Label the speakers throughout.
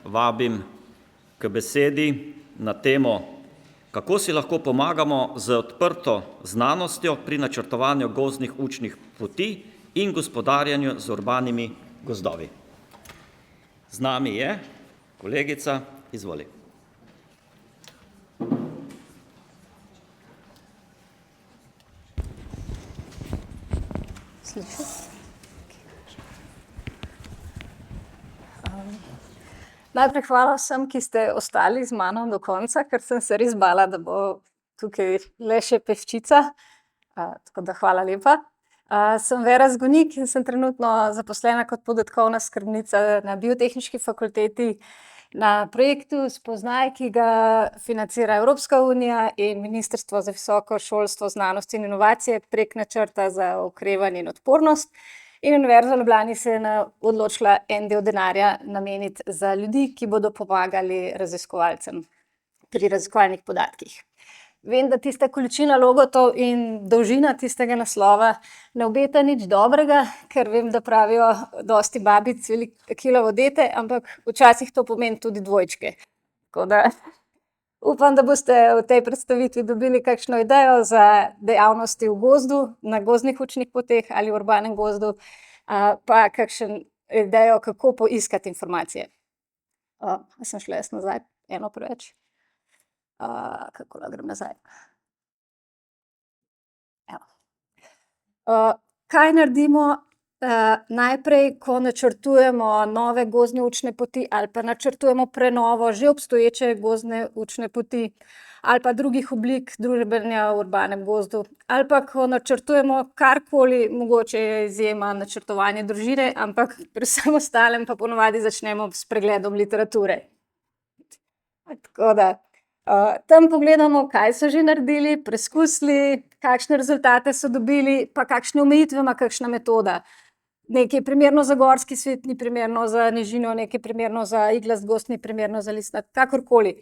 Speaker 1: vabim k besedi na temo, kako si lahko pomagamo z odprto znanostjo pri načrtovanju gozdnih učnih poti in gospodarjenju z urbanimi gozdovi. Z nami je kolegica, izvoli.
Speaker 2: Najprej hvala vsem, ki ste ostali z mano do konca, ker sem se res bala, da bo tukaj le še peščica. Tako da hvala lepa. Sem Vera Zgonik in sem trenutno zaposlena kot podatkovna skrbnica na Biotehniški fakulteti na projektu Spoznaj, ki ga financira Evropska unija in Ministrstvo za visoko šolstvo, znanost in inovacije prek načrta za okrevanje in odpornost. In Univerza v Ljubljani se je odločila en del denarja nameniti za ljudi, ki bodo pomagali raziskovalcem pri raziskovalnih podatkih. Vem, da tista količina logotov in dolžina tistega naslova ne obeta nič dobrega, ker vem, da pravijo dosti babic kilo vodete, ampak včasih to pomeni tudi dvojčke. Tako da upam, da boste v tej predstavitvi dobili kakšno idejo za dejavnosti v gozdu, na gozdnih učnih poteh ali v urbanem gozdu, pa kakšno idejo, kako poiskati informacije. Sem šla jaz nazaj, eno preveč. Kako lahko grem nazaj? Evo. Kaj naredimo najprej, ko načrtujemo nove gozdne učne poti ali pa načrtujemo prenovo že obstoječe gozdne učne poti ali pa drugih oblik druženja v urbanem gozdu, ali pa ko načrtujemo karkoli, mogoče je izjema načrtovanje družine, ampak pri vsem ostalem pa ponavadi začnemo s pregledom literature. Tako da tam pogledamo, kaj so že naredili, preizkusili, kakšne rezultate so dobili, pa kakšne omejitve ima kakšna metoda. Nekaj je primerno za gorski svet, ni primerno za nižino, nekaj je primerno za iglast gozd, ni primerno za listnat, kakorkoli.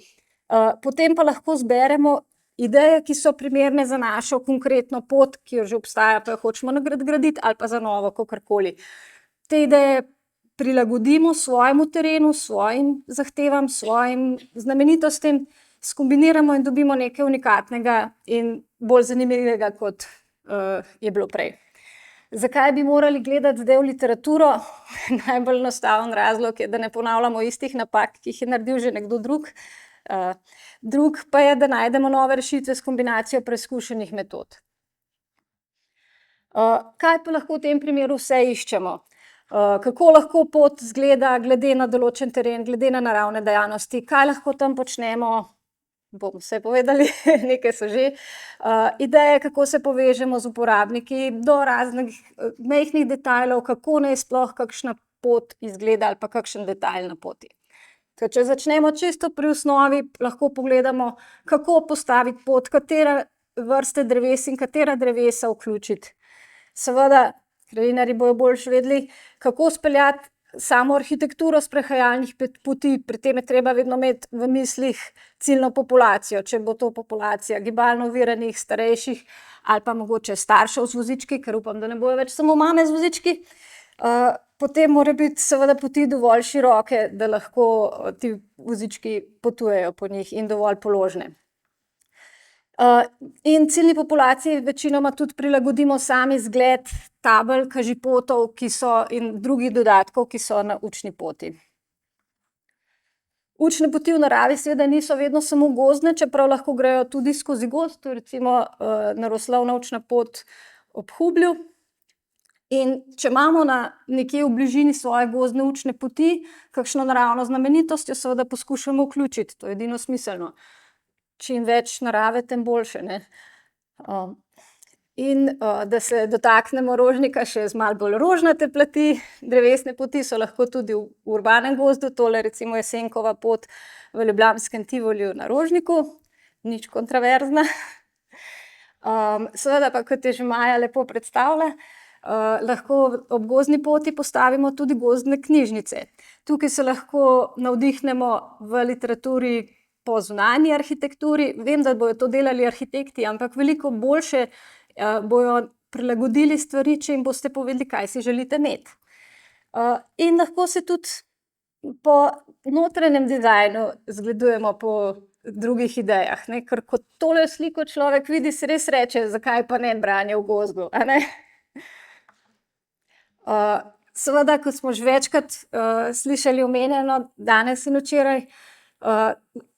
Speaker 2: Potem pa lahko zberemo ideje, ki so primerne za našo konkretno pot, ki jo že obstaja, pa jo hočemo nadgraditi, ali pa za novo, kakorkoli. Te ideje prilagodimo svojemu terenu, svojim zahtevam, svojim znamenitostim, skombiniramo in dobimo nekaj unikatnega in bolj zanimivega, kot je bilo prej. Zakaj bi morali gledati zdaj v literaturo? Najbolj enostaven razlog je, da ne ponavljamo istih napak, ki jih je naredil že nekdo drug. Drug pa je, da najdemo nove rešitve s kombinacijo preizkušenih metod. Kaj pa lahko v tem primeru vse iščemo? Kako lahko pot izgleda glede na določen teren, glede na naravne dejavnosti, kaj lahko tam počnemo? Bomo vse povedali, nekaj so že. Ideje, kako se povežemo z uporabniki, do raznih majhnih detajlov, kako naj sploh kakšna pot izgleda ali pa kakšen detajl na poti. Če začnemo čisto pri osnovi, lahko pogledamo, kako postaviti pot, katere vrste dreves in katera drevesa vključiti. Seveda, krajinarji bojo boljše vedeli, kako speljati samo arhitekturo sprehajalnih poti, pri tem je treba vedno imeti v mislih ciljno populacijo, če bo to populacija gibalno oviranih, starejših ali pa mogoče staršev z vozički, ker upam, da ne bojo več samo mame z vozički. Potem mora biti seveda poti dovolj široke, da lahko ti vozički potujejo po njih in dovolj položne. In ciljni populaciji večinoma tudi prilagodimo sam izgled tabel, kažipotov, ki so, in drugih dodatkov, ki so na učni poti. Učne poti v naravi seveda niso vedno samo gozdne, čeprav lahko grejo tudi skozi gozd, to je recimo naravoslovna učna pot ob Hublju. In če imamo nekje v bližini svoje gozdne učne poti kakšno naravno znamenitost, jo seveda poskušamo vključiti, to je edino smiselno. Čim več narave, tem boljše, ne. In da se dotaknemo Rožnika še z malo bolj rožnate plati, drevesne poti so lahko tudi v urbanem gozdu, tole recimo je Senkova pot v ljubljanskem Tivoliju na Rožniku, nič kontroverzna. Seveda pa, kot je že Maja lepo predstavila, lahko ob gozdni poti postavimo tudi gozdne knjižnice. Tukaj se lahko navdihnemo v literaturi po zunanji arhitekturi. Vem, da bojo to delali arhitekti, ampak veliko boljše bojo prilagodili stvari, če jim boste povedali, kaj si želite imeti. In lahko se tudi po notranjem dizajnu zgledujemo po drugih idejah, ne, ker ko tole sliko človek vidi, si res reče, zakaj pa ne branje v gozdu, a ne. Seveda, kot smo že večkrat, slišali omenjeno danes in včeraj,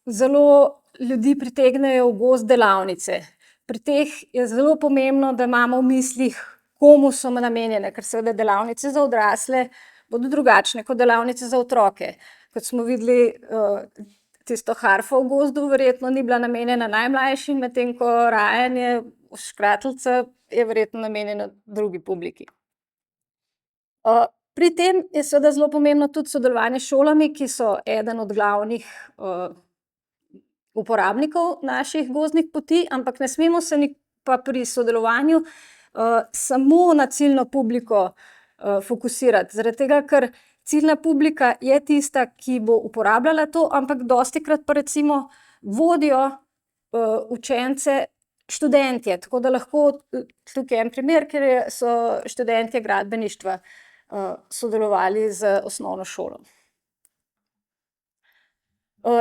Speaker 2: zelo ljudi pritegnejo v gozd delavnice. Pri teh je zelo pomembno, da imamo v mislih, komu so namenjene, ker seveda delavnice za odrasle bodo drugačne kot delavnice za otroke. Kot smo videli, tisto harfo v gozdu verjetno ni bila namenjena najmlajšim, medtem ko rajanje škratlice je verjetno namenjeno drugi publiki. Pri tem je seveda zelo pomembno tudi sodelovanje s šolami, ki so eden od glavnih, uporabnikov naših gozdnih poti, ampak ne smemo se pa pri sodelovanju, samo na ciljno publiko, fokusirati, zaradi tega, ker ciljna publika je tista, ki bo uporabljala to, ampak dostikrat pa recimo vodijo, učence študentje, tako da lahko, tukaj je en primer, kjer so študentje gradbeništva, sodelovali z osnovno šolo.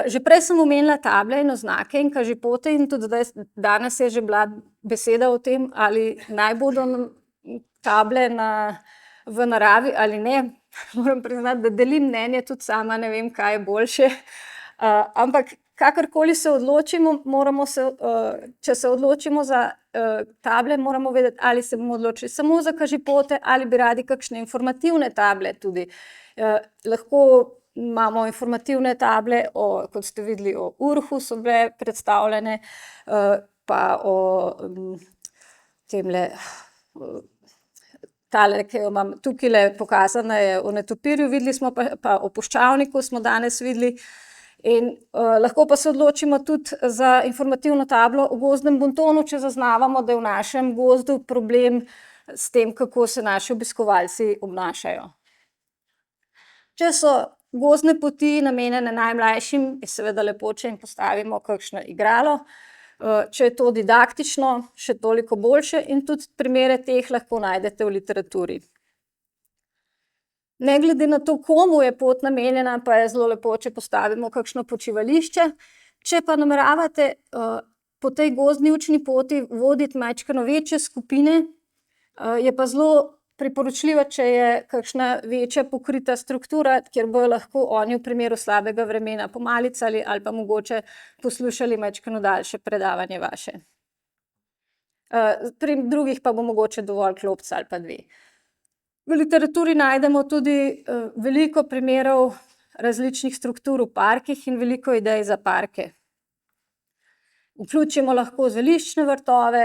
Speaker 2: Že prej sem omenila table in oznake in kažipoti in tudi danes je že bila beseda o tem, ali naj bodo table v naravi ali ne. Moram priznati, da delim mnenje tudi sama, ne vem, kaj je boljše. Ampak kakorkoli se odločimo, moramo se, če se odločimo za, table, moramo vedeti, ali se bomo odločili samo za kažipote ali bi radi kakšne informativne table tudi. Lahko imamo informativne table kot ste videli, o Urhu so bile predstavljene, pa o, temle, tale, ki jo imam tukajle pokazana, je o netopirju, videli smo pa o puščavniku smo danes videli. In, lahko pa se odločimo tudi za informativno tablo o gozdnem bontonu, če zaznavamo, da je v našem gozdu problem s tem, kako se naši obiskovalci obnašajo. Če so gozdne poti namenjene najmlajšim, je seveda lepo, če jim postavimo kakšno igralo. Če je to didaktično, še toliko boljše in tudi primere teh lahko najdete v literaturi. Ne glede na to, komu je pot namenjena, pa je zelo lepo, če postavimo kakšno počivališče. Če pa nameravate, po tej gozdni učni poti voditi majčkeno večje skupine, je pa zelo priporočljivo, če je kakšna večja pokrita struktura, kjer bojo lahko oni v primeru slabega vremena pomalicali ali pa mogoče poslušali majčkeno daljše predavanje vaše. Pri drugih pa bo mogoče dovolj klopca ali pa dve. V literaturi najdemo tudi, veliko primerov različnih struktur v parkih in veliko idej za parke. Vključimo lahko zeliščne vrtove,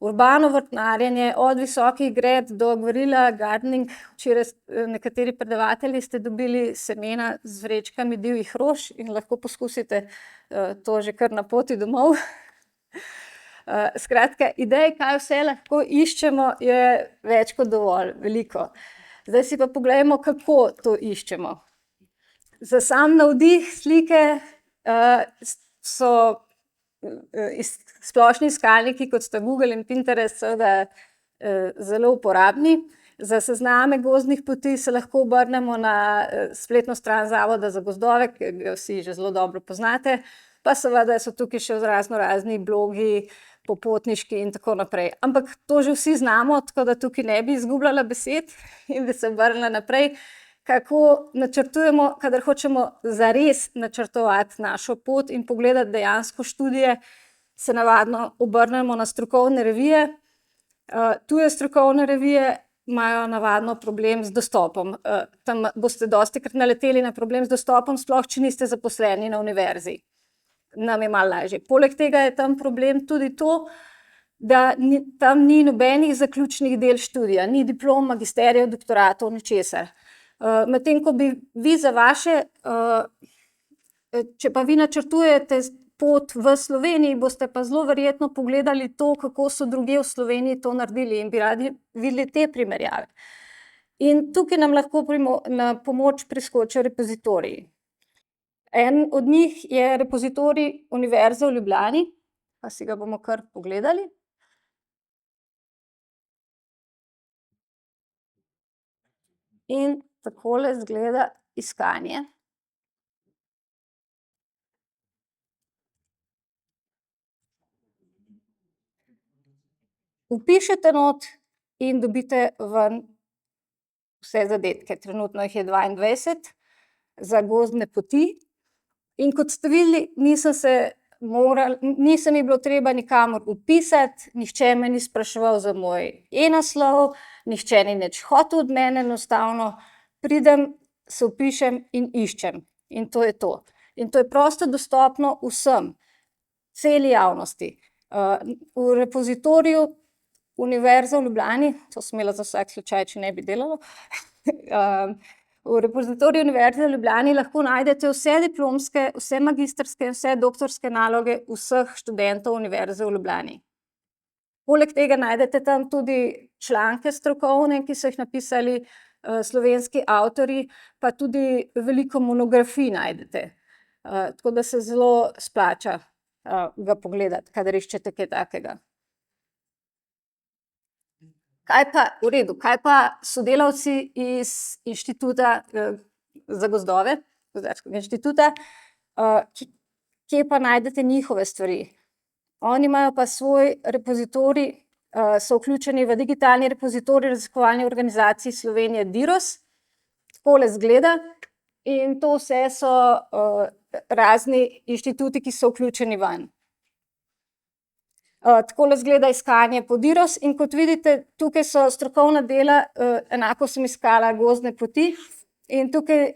Speaker 2: urbano vrtnarjenje, od visokih gred do guerilla gardening. Včeraj nekateri predavatelji ste dobili semena z vrečkami divjih rož in lahko poskusite, to že kar na poti domov. Skratka, idej, kaj vse lahko iščemo, je več kot dovolj, veliko. Zdaj si pa poglejmo, kako to iščemo. Za sam navdih slike, so, splošni iskalniki, kot sta Google in Pinterest, seveda, zelo uporabni. Za sezname gozdnih poti se lahko obrnemo na, spletno stran Zavoda za gozdove, ki ga vsi že zelo dobro poznate, pa seveda so tukaj še raznorazni blogi, popotniški in tako naprej. Ampak to že vsi znamo, tako da tukaj ne bi izgubljala besed in bi se obrnila naprej. Kako načrtujemo, kadar hočemo zares načrtovati našo pot in pogledati dejansko študije, se navadno obrnemo na strokovne revije. Tuje strokovne revije imajo navadno problem z dostopom. Tam boste dostikrat naleteli na problem z dostopom, sploh če niste zaposleni na univerzi. Nam je malo lažje. Poleg tega je tam problem tudi to, da tam ni nobenih zaključnih del študija, ni diplom, magisterijev, doktoratov, ničesar. Medtem ko bi vi za vaše, če pa vi načrtujete pot v Sloveniji, boste pa zelo verjetno pogledali to, kako so drugje v Sloveniji to naredili in bi radi videli te primerjave. In tukaj nam lahko na pomoč priskočijo repozitoriji. En od njih je repozitorij Univerze v Ljubljani, pa si ga bomo kar pogledali. In takole izgleda iskanje. Vpišete not in dobite ven vse zadetke. Trenutno jih je 22 za gozdne poti. In kot ste videli, nisem mi bilo treba nikamor vpisati, nihče me ni spraševal za moj e-naslov, nihče ni nič hotel od mene, enostavno pridem, se vpišem in iščem. In to je to. In to je prosto dostopno vsem, celi javnosti. V repozitoriju Univerze v Ljubljani, to sem imela za vsak slučaj, če ne bi delalo, v repozitoriju Univerze v Ljubljani lahko najdete vse diplomske, vse magistrske, vse doktorske naloge vseh študentov Univerze v Ljubljani. Poleg tega najdete tam tudi članke strokovne, ki so jih napisali slovenski avtorji, pa tudi veliko monografij najdete. Tako da se zelo splača ga pogledati, kadar iščete kaj takega. Kaj pa sodelavci iz Inštituta za gozdove, Gozdarskega inštituta, kje pa najdete njihove stvari? Oni imajo pa svoj repozitorij, so vključeni v digitalni repozitorij raziskovalne organizacije Slovenije DIROS. Takole izgleda in to vse so razni inštituti, ki so vključeni vanj. Takole izgleda iskanje po DIROS in kot vidite, tukaj so strokovna dela, enako sem iskala gozdne poti in tukaj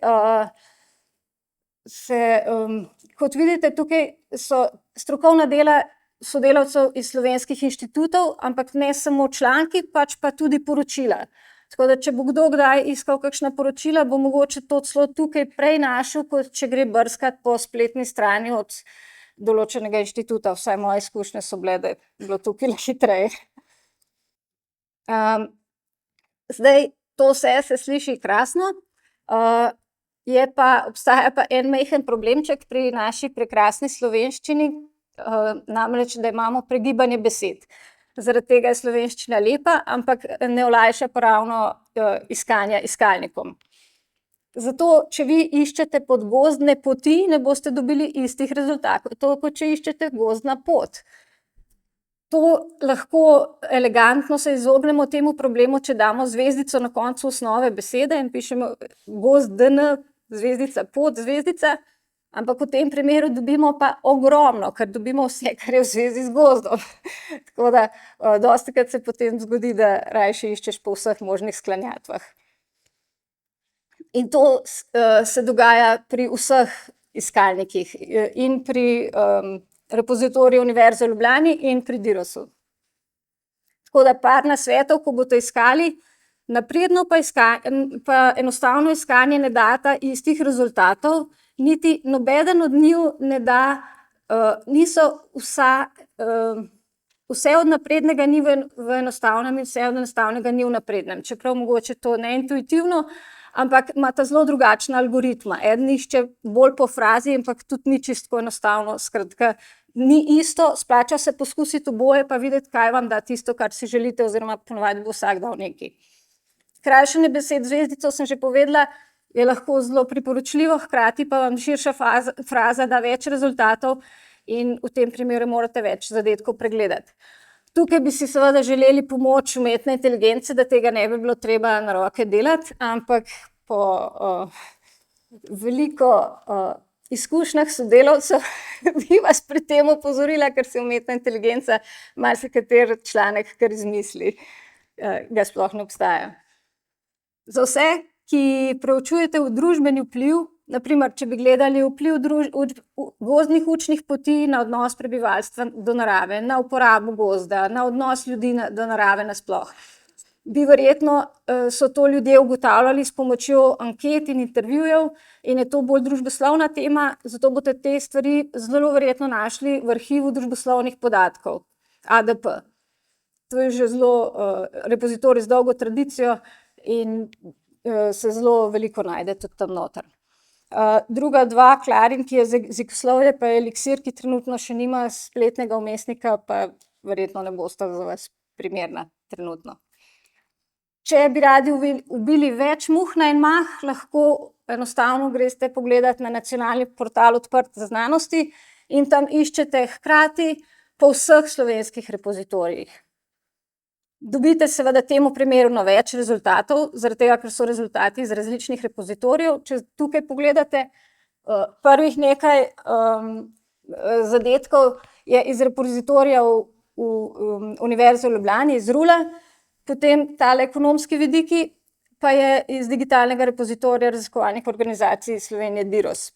Speaker 2: kot vidite, tukaj so strokovna dela sodelavcev iz slovenskih inštitutov, ampak ne samo članki, pač pa tudi poročila. Tako da, če bo kdo kdaj iskal kakšna poročila, bo mogoče to celo tukaj prej našel, kot če gre brskat po spletni strani od določenega inštituta, vsaj moje izkušnje so bile, da je bilo tukaj hitreje. Zdaj, to vse se sliši krasno, obstaja pa en majhen problemček pri naši prekrasni slovenščini, namreč, da imamo pregibanje besed. Zaradi tega je slovenščina lepa, ampak ne olajša pa ravno iskanja iskalnikom. Zato, če vi iščete pod gozdne poti, ne boste dobili istih rezultatov, to kot če iščete gozdna pot. To lahko elegantno se izognemo temu problemu, če damo zvezdico na koncu osnove besede in pišemo gozd-dn, zvezdica, pot, zvezdica, ampak v tem primeru dobimo pa ogromno, ker dobimo vse, kar je v zvezi z gozdom. Tako da, dostikrat se potem zgodi, da rajši iščeš po vseh možnih sklanjatvah. In to se dogaja pri vseh iskalnikih in pri repozitoriju Univerze v Ljubljani in pri DIROS-u. Tako da par nasvetov, ko boste iskali, napredno pa enostavno iskanje ne data istih rezultatov, niti nobeden od njiju ne da, niso vse od naprednega ni v enostavnem in vse od enostavnega ni v naprednem, čeprav mogoče to neintuitivno, ampak imata zelo drugačna algoritma. Eden išče bolj po frazi, ampak tudi ni čisto enostavno, skratka, ni isto, splača se poskusiti oboje pa videti, kaj vam da tisto, kar si želite, oziroma ponavadi bo vsak dal nekaj. Krajšanje besed zvezdico sem že povedala, je lahko zelo priporočljivo, hkrati pa vam širša fraza da več rezultatov in v tem primeru morate več zadetkov pregledati. Tukaj bi si seveda želeli pomoč umetne inteligence, da tega ne bi bilo treba na roke delati, ampak po veliko izkušnjah sodelavcev bi vas pri tem opozorila, ker se umetna inteligenca marsikateri članek kar izmisli, ga sploh ne obstaja. Za vse, ki preučujete družbeni vpliv, na primer, če bi gledali vpliv gozdnih učnih poti na odnos prebivalstva do narave, na uporabo gozda, na odnos ljudi do narave nasploh, bi verjetno so to ljudje ugotavljali s pomočjo anket in intervjujev in je to bolj družboslovna tema, zato boste te stvari zelo verjetno našli v arhivu družboslovnih podatkov, ADP. To je že zelo repozitorij z dolgo tradicijo in se zelo veliko najde tudi tam noter. Druga dva, Clarin, ki je jezikoslovje, pa je Eliksir, ki trenutno še nima spletnega vmesnika, pa verjetno ne bosta za vas primerna trenutno. če bi radi ubili več muh na en mah, lahko enostavno greste pogledat na nacionalni portal Odprte znanosti in tam iščete hkrati po vseh slovenskih repozitorijih. Dobite seveda temu primerno več rezultatov, zaradi tega, ker so rezultati iz različnih repozitorijev. Če tukaj pogledate, prvih nekaj zadetkov je iz repozitorija Univerze v Ljubljani, iz RUL-a, potem tale ekonomski vidiki pa je iz digitalnega repozitorija raziskovalnih organizacij Slovenije DIROS.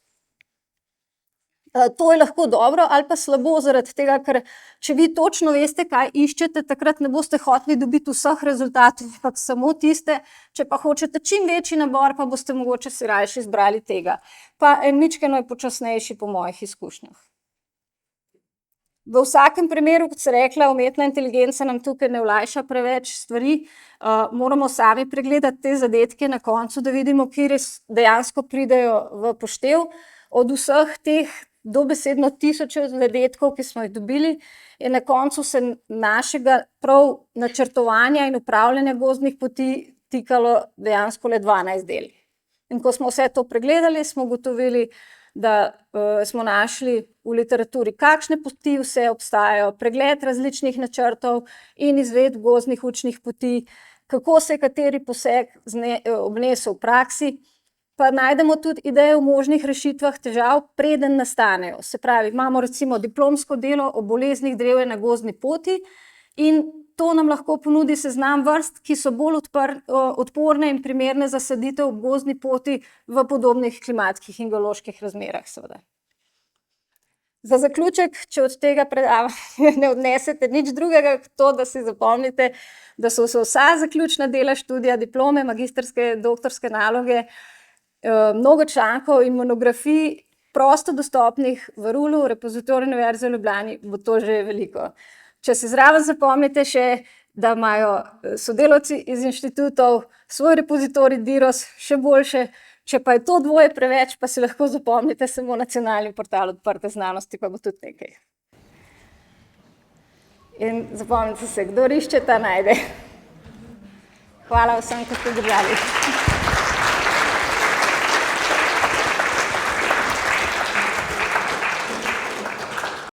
Speaker 2: To je lahko dobro ali pa slabo, zaradi tega, ker če vi točno veste, kaj iščete, takrat ne boste hoteli dobiti vseh rezultatov, ampak samo tiste, če pa hočete čim večji nabor, pa boste mogoče si rajši izbrali tega. Pa mičkeno je počasnejši po mojih izkušnjah. V vsakem primeru, kot sem rekla, umetna inteligenca nam tukaj ne olajša preveč stvari, moramo sami pregledati te zadetke na koncu, da vidimo, kje dejansko pridejo v poštev. Od vseh teh dobesedno tisoče zadetkov, ki smo jih dobili, je na koncu se našega prav načrtovanja in upravljanja gozdnih poti tikalo dejansko le 12 del. In ko smo vse to pregledali, smo ugotovili, da smo našli v literaturi, kakšne poti vse obstajajo, pregled različnih načrtov in izvedb gozdnih učnih poti, kako se je kateri poseg obnesel v praksi, pa najdemo tudi ideje o možnih rešitvah težav, preden nastanejo. Se pravi, imamo recimo diplomsko delo o boleznih drevja na gozdni poti in to nam lahko ponudi seznam vrst, ki so bolj odporne in primerne za saditev ob gozdni poti v podobnih klimatskih in geoloških razmerah, seveda. Za zaključek, če od tega predavanja ne odnesete nič drugega, to, da si zapomnite, da so se vsa zaključna dela študija, diplome, magistrske, doktorske naloge, mnogo člankov in monografij prosto dostopnih v RUL-u, repozitoriju Univerze v Ljubljani, bo to že veliko. Če si zraven zapomnite še, da imajo sodelavci iz inštitutov svoj repozitorij DIROS, še boljše, če pa je to dvoje preveč, pa si lahko zapomnite samo nacionalni portal Odprte znanosti, pa bo tudi nekaj. In zapomnite se, kdor išče, ta najde. Hvala vsem, ko ste držali.